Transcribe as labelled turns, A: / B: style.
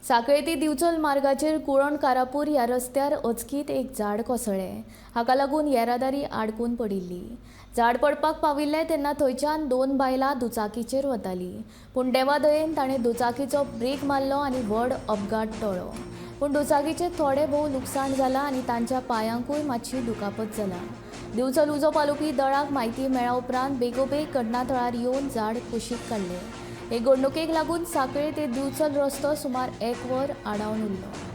A: सांखळे ते दिवचल मार्गाचेर कुळण कारापूर ह्या रस्त्यार अचकीत एक झाड कोसळ्ळें। हाका लागून येरादारी आडकून पडिल्ली। झाड पडपाक पाविल्लें तेन्ना थंयच्यान दोन बायलां दुचाकीचेर वतालीं, पूण देवादयेन ताणें दुचाकीचो ब्रेक मारलो आनी व्हड अपघात टळ्ळो। पूण दुचाकीचें थोडें भोव लुकसाण जालां आनी तांच्या पांयांकूय मातशी दुखापत जाला। दिवचल उजो पालोवपी दळाक म्हायती मेळ्ळ्या उपरांत बेगोबेग घटनाथळार येवन झाड कुशीक काडलें। हे घडणुकेक लागून सांखळे ते दिवचल रस्तो सुमार 1 वर आडावन उरलो।